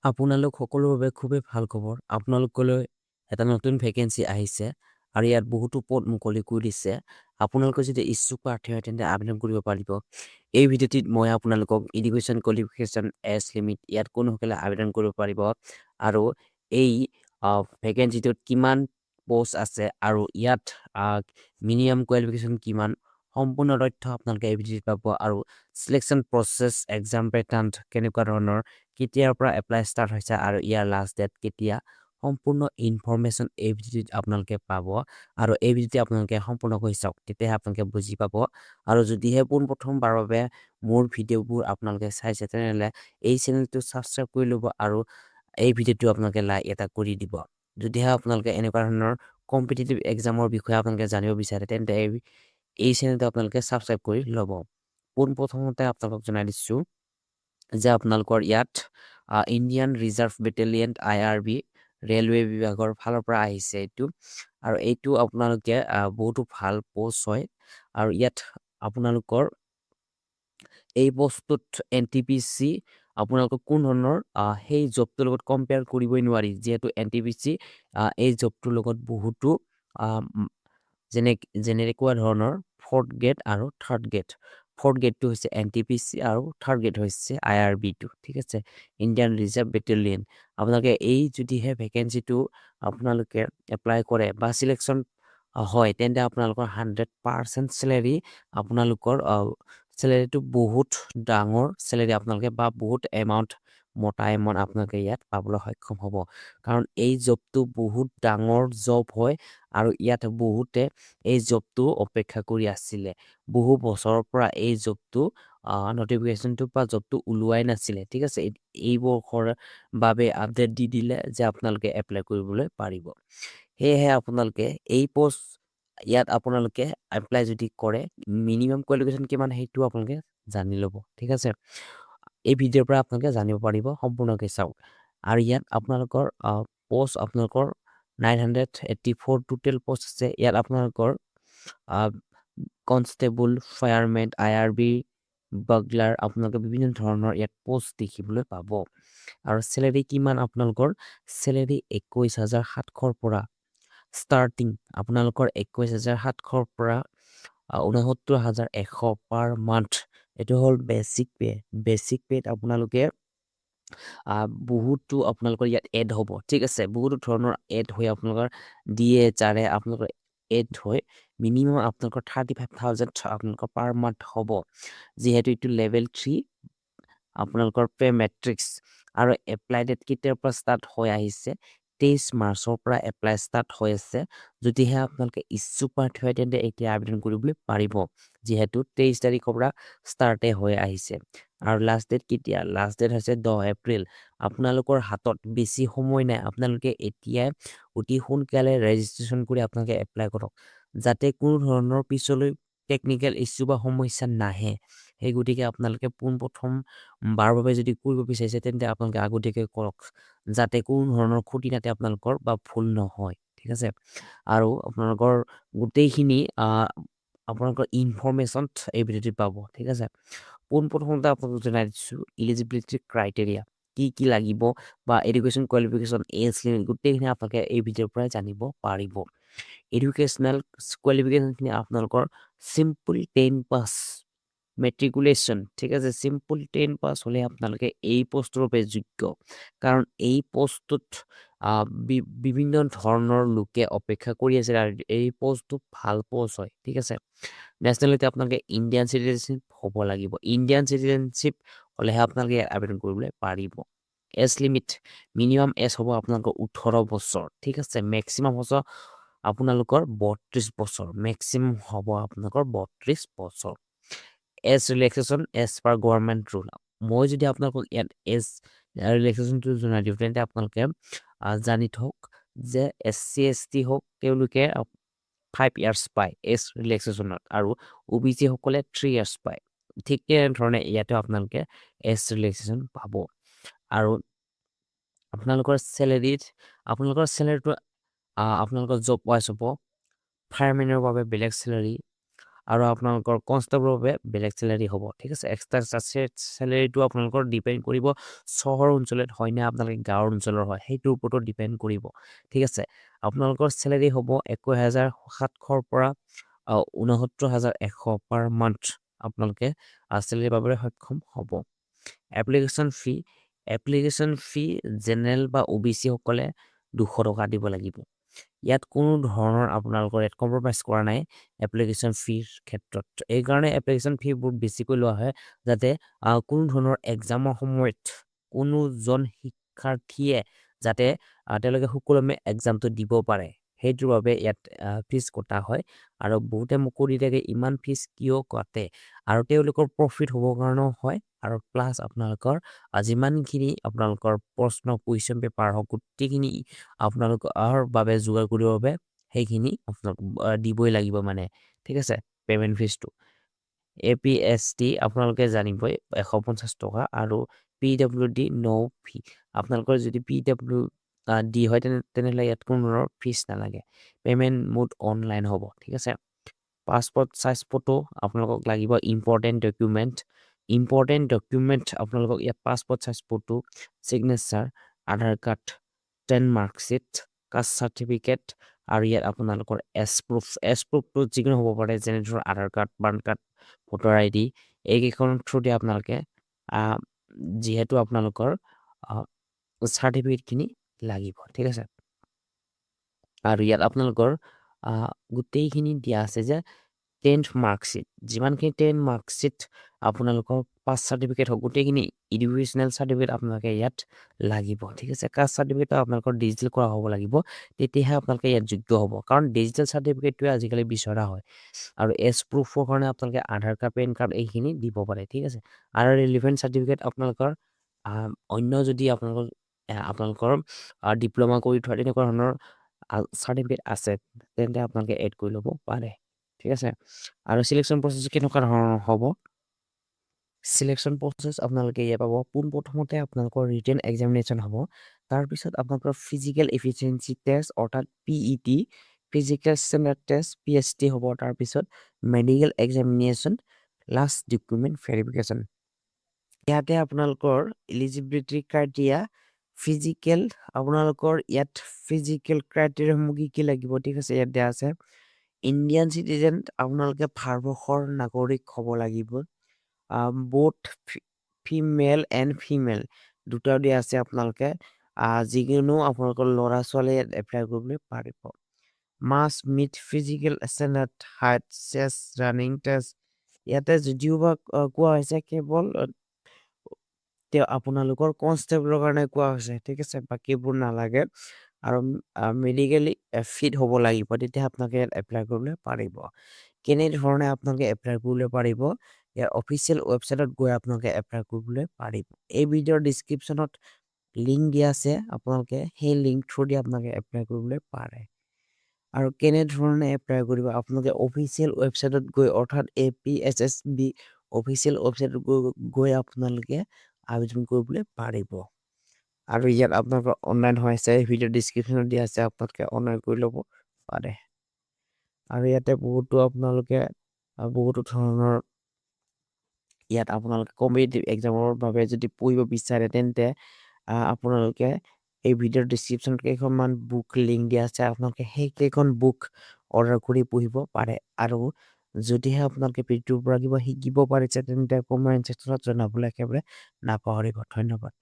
আপোনালোক সকলোৰ বাবে খুবেই ভাল খবৰ। আপোনালোকলৈ এটা নতুন ভেকেঞ্চি আহিছে আৰু ইয়াত বহুতো পদ মুকলি কৰি দিছে। আপোনালোকে যদি ইচ্ছুক প্ৰাৰ্থী হয় তেন্তে আবেদন কৰিব পাৰিব। এই ভিডিঅ'টিত মই আপোনালোকক এডুকেশ্যন কোৱালিফিকেশ্যন এজ লিমিট ইয়াত কোনসকলে আবেদন কৰিব পাৰিব আৰু এই ভেকেঞ্চিটোত কিমান পষ্ট আছে আৰু ইয়াত মিনিমাম কোৱালিফিকেশ্যন কিমান সম্পূৰ্ণ তথ্য আপোনালোকে এই ভিডিঅ'ত পাব আৰু চিলেকশ্যন প্ৰচেছ এক্সাম পেটাৰ্ণ কেনেকুৱা ধৰণৰ কেতিয়াৰ পৰা এপ্লাই ষ্টাৰ্ট হৈছে আৰু ইয়াৰ লাষ্ট ডেট কেতিয়া সম্পূৰ্ণ ইনফৰমেশ্যন এই ভিডিঅ'ত আপোনালোকে পাব আৰু এই ভিডিঅ'টি আপোনালোকে সম্পূৰ্ণকৈ চাওক তেতিয়াহে আপোনালোকে বুজি পাব আৰু যদিহে পোনপ্ৰথমবাৰৰ বাবে মোৰ ভিডিঅ'বোৰ আপোনালোকে চাইছে তেনেহ'লে এই চেনেলটো ছাবস্ক্ৰাইব কৰি ল'ব আৰু এই ভিডিঅ'টো আপোনালোকে লাইক এটা কৰি দিব। যদিহে আপোনালোকে এনেকুৱা ধৰণৰ কম্পিটিটিভ এক্সামৰ বিষয়ে আপোনালোকে জানিব বিচাৰে তেন্তে এই চেনেলটো আপোনালোকে ছাবস্ক্ৰাইব কৰি ল'ব। পোনপ্ৰথমতে আপোনালোকক জনাই দিছোঁ যে আপোনালোকৰ ইয়াত Indian reserve battalion IRB railway বিভাগৰ ফালৰ পৰা আহিছে এইটো আৰু এইটো আপোনালোকে বহুতো ভাল পষ্ট হয় আৰু ইয়াত আপোনালোকৰ এই পষ্টটোত NTPC আপোনালোকক কোন ধৰণৰ সেই জবটোৰ লগত কম্পেয়াৰ কৰিবই নোৱাৰি যিহেতু NTPC এই জবটোৰ লগত বহুতো যেনেকুৱা ধৰণৰ 4th গ্ৰেড আৰু 3rd গ্ৰেড। 4th গ্ৰেডটো হৈছে NTPC আৰু 3rd গ্ৰেড হৈছে IRB-টো, ঠিক আছে, ইণ্ডিয়ান ৰিজাৰ্ভ বেটেলিয়ন। আপোনালোকে এই যদিহে ভেকেঞ্চিটো আপোনালোকে এপ্লাই কৰে বা চিলেকশ্যন হয় তেন্তে আপোনালোকৰ 100% চেলেৰি আপোনালোকৰ চেলেৰিটো বহুত ডাঙৰ চেলেৰি আপোনালোকে বা বহুত মোটা এমাউণ্ট আপোনালোকে ইয়াত পাবলৈ সক্ষম হ'ব কাৰণ এই জবটো বহুত ডাঙৰ জব হয় আৰু ইয়াত বহুতে এই জবটো অপেক্ষা কৰি আছিলে। বহু বছৰৰ পৰা এই জবটো নটিফিকেশ্যনটো বা জবটো ওলোৱাই নাছিলে, ঠিক আছে। এই বৰ্ষৰ বাবে আপডেট দি দিলে যে আপোনালোকে এপ্লাই কৰিবলৈ পাৰিব। সেয়েহে আপোনালোকে এই পষ্ট ইয়াত আপোনালোকে এপ্লাই যদি কৰে মিনিমাম কোৱালিফিকেশ্যন কিমান সেইটো আপোনালোকে জানি ল'ব, ঠিক আছে। এই ভিডিঅ'ৰ পৰা আপোনালোকে জানিব পাৰিব, সম্পূৰ্ণকৈ চাওক। আৰু ইয়াত আপোনালোকৰ পষ্ট আপোনালোকৰ 984 টোটেল পষ্ট আছে। ইয়াত আপোনালোকৰ কনষ্টেবল, ফায়াৰমেন, IRB, বাগলাৰ আপোনালোকে বিভিন্ন ধৰণৰ ইয়াত পষ্ট দেখিবলৈ পাব আৰু চেলেৰি কিমান আপোনালোকৰ চেলেৰি 21,700ৰ পৰা ষ্টাৰ্টিং আপোনালোকৰ 21,700ৰ পৰা 69,100 পাৰ মান্থ। এইটো হ'ল বেচিক পে। বেচিক পেত আপোনালোকে বহুতো আপোনালোকৰ ইয়াত এড হ'ব, ঠিক আছে। বহুতো ধৰণৰ এড হৈ আপোনালোকৰ DHR আপোনালোকৰ এড হৈ মিনিমাম আপোনালোকৰ 35,000 আপোনালোকৰ পাৰ মান্থ হ'ব যিহেতু এইটো লেভেল 3 আপোনালোকৰ পে মেট্ৰিক্স আৰু এপ্লাই ডেট কেতিয়াৰ পৰা ষ্টাৰ্ট হৈ আহিছে 23 মাৰ্চৰ পৰা এপ্লাই ষ্টাৰ্ট হৈ আছে। যদিহে আপোনালোকে ইচ্ছুক প্ৰাৰ্থী হয় তেন্তে এতিয়া আবেদন কৰিবলৈ পাৰিব যিহেতু 23 তাৰিখৰ পৰা ষ্টাৰ্টে হৈ আহিছে আৰু লাষ্ট ডেট কেতিয়া? লাষ্ট ডেট হৈছে 10 এপ্ৰিল। আপোনালোকৰ হাতত বেছি সময় নাই, আপোনালোকে এতিয়াই অতি সোনকালে ৰেজিষ্ট্ৰেশ্যন কৰি আপোনালোকে এপ্লাই কৰক যাতে কোনো ধৰণৰ পিছলৈ টেকনিকেল ইছ্যু বা সমস্যা নাহে। সেই গতিকে আপোনালোকে পোনপ্ৰথমবাৰৰ বাবে যদি কৰিব বিচাৰিছে তেন্তে আপোনালোকে আগতীয়াকৈ কৰক যাতে কোনো ধৰণৰ খুঁটি নাতে আপোনালোকৰ বা ভুল নহয়, ঠিক আছে। আৰু আপোনালোকৰ গোটেইখিনি আপোনালোকৰ ইনফৰমেশ্যন এই ভিডিঅ'টোত পাব, ঠিক আছে। পোনপ্ৰথমতে আপোনালোকক জনাই দিছোঁ ইলিজিবিলিটি ক্ৰাইটেৰিয়া কি লাগিব বা এডুকেশ্যন কোৱালিফিকেশ্যন এজ লিমিট গোটেইখিনি আপোনালোকে এই ভিডিঅ'ৰ পৰাই জানিব পাৰিব। এডুকেশ্যনেল কোৱালিফিকেশ্যনখিনি আপোনালোকৰ চিম্পল 10 পাছ মেট্ৰিকুলেশ্যন, ঠিক আছে। চিম্পল 10 পাছ হ'লে আপোনালোকে এই পষ্টৰ বাবে যোগ্য কাৰণ এই পষ্টটোত বিভিন্ন ধৰণৰ লোকে অপেক্ষা কৰি আছে আৰু এই পষ্টটো ভাল পষ্ট হয়, ঠিক আছে। নেশ্যনেলিটি আপোনালোকে ইণ্ডিয়ান চিটিজেনশ্বিপ হ'ব লাগিব। ইণ্ডিয়ান চিটিজেনশ্বিপ হ'লেহে আপোনালোকে আবেদন কৰিবলৈ পাৰিব। এজ লিমিট মিনিমাম এজ হ'ব আপোনালোকৰ 18 বছৰ, ঠিক আছে। মেক্সিমাম হ'ব আপোনালোকৰ 32 বছৰ, মেক্সিমাম হ'ব আপোনালোকৰ 32 বছৰ। Age relaxation as per government rule. মই যদি আপোনালোকক ইয়াত এজ ৰিলেক্সেশ্যনটো জনাই দিওঁ তেন্তে আপোনালোকে জানি থওক যে SC ST হওক তেওঁলোকে 5 ইয়াৰ্ছ পায় এজ ৰিলেক্সেশ্যনত আৰু OBC সকলে 3 ইয়াৰ্ছ পায়। ঠিক তেনেধৰণে ইয়াতে আপোনালোকে এজ ৰিলেক্সেশ্যন পাব আৰু আপোনালোকৰ চেলেৰিটো আপোনালোকৰ জব ৱাইজ হ'ব। ফায়াৰমেনৰ বাবে বেলেগ চেলেৰি, আৰু আপোনালোকৰ কনষ্টেবলৰ বাবে বেলেগ চেলাৰী হ'ব ঠিক আছে এক্সট্ৰা চেলাৰীটো আপোনালোকৰ ডিপেণ্ড কৰিব চহৰ অঞ্চলত হয় নে আপোনালোকে গাঁৱৰ অঞ্চলৰ হয় সেইটোৰ ওপৰতো ডিপেণ্ড কৰিব ঠিক আছে আপোনালোকৰ চেলাৰী হ'ব 21,700ৰ পৰা 69,100 পাৰ মান্থ আপোনালোকে চেলাৰী পাবলৈ সক্ষম হ'ব এপ্লিকেশ্যন ফি জেনেৰেল বা OBC সকলে 200 টকা দিব লাগিব ইয়াত কোনো ধৰণৰ আপোনালোকৰ ইয়াত কম্প্ৰমাইজ কৰা নাই এপ্লিকেশ্যন ফিৰ ক্ষেত্ৰত এইকাৰণে এপ্লিকেশ্যন ফি বহুত বেছিকৈ লোৱা হয় যাতে কোনো ধৰণৰ এক্সামৰ সময়ত কোনোজন শিক্ষাৰ্থীয়ে যাতে তেওঁলোকে সুকলমে এক্সামটো দিব পাৰে সেইটোৰ বাবে ইয়াত ফিজ কটা হয় আৰু বহুতে মোক কৰি থাকে ইমান ফিজ কিয় কাটে আৰু তেওঁলোকৰ প্ৰফিট হ'বৰ কাৰণেও হয় আৰু প্লাছ আপোনালোকৰ যিমানখিনি আপোনালোকৰ প্ৰশ্ন কুৱেশ্যন পেপাৰ হওক গোটেইখিনি আপোনালোকৰ বাবে যোগাৰ কৰিবৰ বাবে সেইখিনি আপোনালোক দিবই লাগিব মানে ঠিক আছে পেমেণ্ট ফিজটো APST আপোনালোকে জানিবই 150 টকা আৰু PWD নো ফি আপোনালোকৰ যদি PWD হয় তেনেহ'লে ইয়াত কোনো ধৰণৰ ফিজ নালাগে পেমেণ্ট মোড অনলাইন হ'ব ঠিক আছে পাছপৰ্ট সাইজ ফটো আপোনালোকক লাগিব ইম্পৰ্টেণ্ট ডকুমেণ্ট আপোনালোকক ইয়াত পাছপৰ্ট সাইজ ফটো চিগনেচাৰ আধাৰ কাৰ্ড 10 মাৰ্কশ্বিট কাষ্ট চাৰ্টিফিকেট আৰু ইয়াত আপোনালোকৰ এছ প্ৰুফটো যিকোনো হ'ব পাৰে যেনে ধৰক Aadhaar card pan card voter ID এইকেইখনৰ থ্ৰুদি আপোনালোকে যিহেতু আপোনালোকৰ চাৰ্টিফিকেটখিনি লাগিব ঠিক আছে আৰু ইয়াত আপোনালোকৰ গোটেইখিনি দিয়া আছে যে 10th মাৰ্কশ্বিট যিমানখিনি 10 মাৰ্কশ্বিট আপোনালোকৰ পাছ চাৰ্টিফিকেট হওক গোটেইখিনি এডুকেশ্যনেল চাৰ্টিফিকেট আপোনালোকে ইয়াত লাগিব ঠিক আছে কাষ্ট চাৰ্টিফিকেট আপোনালোকৰ ডিজিটেল কৰা হ'ব লাগিব তেতিয়াহে আপোনালোকে ইয়াত যোগ্য হ'ব কাৰণ ডিজিটেল চাৰ্টিফিকেটটোৱে আজিকালি বিচৰা হয় আৰু এছ প্ৰুফৰ কাৰণে আপোনালোকে আধাৰ কাৰ্ড পেন কাৰ্ড এইখিনি দিব পাৰে ঠিক আছে আৰু ৰিলিভেণ্ট চাৰ্টিফিকেট আপোনালোকৰ অন্য যদি আপোনালোকৰ ডিপ্ল'মা কৰি থোৱা তেনেকুৱা ধৰণৰ চাৰ্টিফিকেট আছে তেন্তে আপোনালোকে এড কৰি ল'ব পাৰে ঠিক আছে আৰু চিলেকশ্যন প্ৰচেছ কেনেকুৱা ধৰণৰ হ'ব চিলেকশ্যন প্ৰচেছ আপোনালোকে ইয়াত পাব পোনপ্ৰথমতে আপোনালোকৰ ৰিটেন এক্সামিনেশ্যন হ'ব তাৰপিছত আপোনালোকৰ ফিজিকেল এফিচিয়েঞ্চি টেষ্ট অৰ্থাৎ PET physical standard test PST হ'ব তাৰপিছত medical examination last document verification ইয়াতে আপোনালোকৰ এলিজিবিলিটি ক্ৰাইটেৰিয়া ফিজিকেল আপোনালোকৰ ইয়াত ফিজিকেল ক্ৰাইটেৰিয়াসমূহ কি লাগিব ঠিক আছে ইয়াত দিয়া আছে ইণ্ডিয়ান চিটিজেন আপোনালোকে ভাৰতবৰ্ষৰ নাগৰিক হ'ব লাগিব বোথ ফিমেল এণ্ড ফিমেল দুটাও দিয়া আছে আপোনালোকে যিকোনো আপোনালোকৰ ল'ৰা ছোৱালীয়ে ইয়াত এপ্লাই কৰিবলৈ পাৰিব must meet physical standard height chest running test ইয়াতে যদিও বা কোৱা হৈছে কেৱল আপোনালোকৰ কনষ্টেবলৰ কাৰণে কোৱা হৈছে ঠিক আছে বাকীবোৰ নালাগে আৰু মেডিকেলি ফিট হ'ব লাগিব তেতিয়া আপোনালোকে ইয়াত এপ্লাই কৰিবলৈ পাৰিব কেনেধৰণে আপোনালোকে এপ্লাই কৰিবলৈ পাৰিব ইয়াৰ অফিচিয়েল ৱেবছাইটত গৈ আপোনালোকে এপ্লাই কৰিবলৈ পাৰিব এই ভিডিঅ'ৰ ডিছক্ৰিপশ্যনত লিংক দিয়া আছে আপোনালোকে সেই লিংক থ্ৰুদি আপোনালোকে এপ্লাই কৰিবলৈ পাৰে আৰু কেনেধৰণে এপ্লাই কৰিব আপোনালোকে অফিচিয়েল ৱেবছাইটত গৈ অৰ্থাৎ APSSB অফিচিয়েল ৱেবছাইটত গৈ আপোনালোকে আবেদন কৰিবলৈ পাৰিব আৰু ইয়াত আপোনালোকৰ অনলাইন হৈ আছে ভিডিঅ' ডিছক্ৰিপশ্যনত দিয়া আছে আপোনালোকে অনলাইন কৰি ল'ব পাৰে আৰু ইয়াতে আপোনালোকে বহুতো ধৰণৰ ইয়াত আপোনালোকে কম্পিটিটিভ এক্সামৰ বাবে যদি পঢ়িব বিচাৰে তেন্তে আপোনালোকে এই ভিডিঅ'ৰ ডিছক্ৰিপশ্যনত কেইখনমান বুক লিংক দিয়া আছে আপোনালোকে সেইকেইখন বুক অৰ্ডাৰ কৰি পঢ়িব পাৰে আৰু যদিহে আপোনালোকে ভিডিঅ'ৰ পৰা কিবা শিকিব পাৰিছে তেন্তে কমেণ্ট ছেকশ্যনত জনাবলৈ একেবাৰে নাপাহৰিব ধন্যবাদ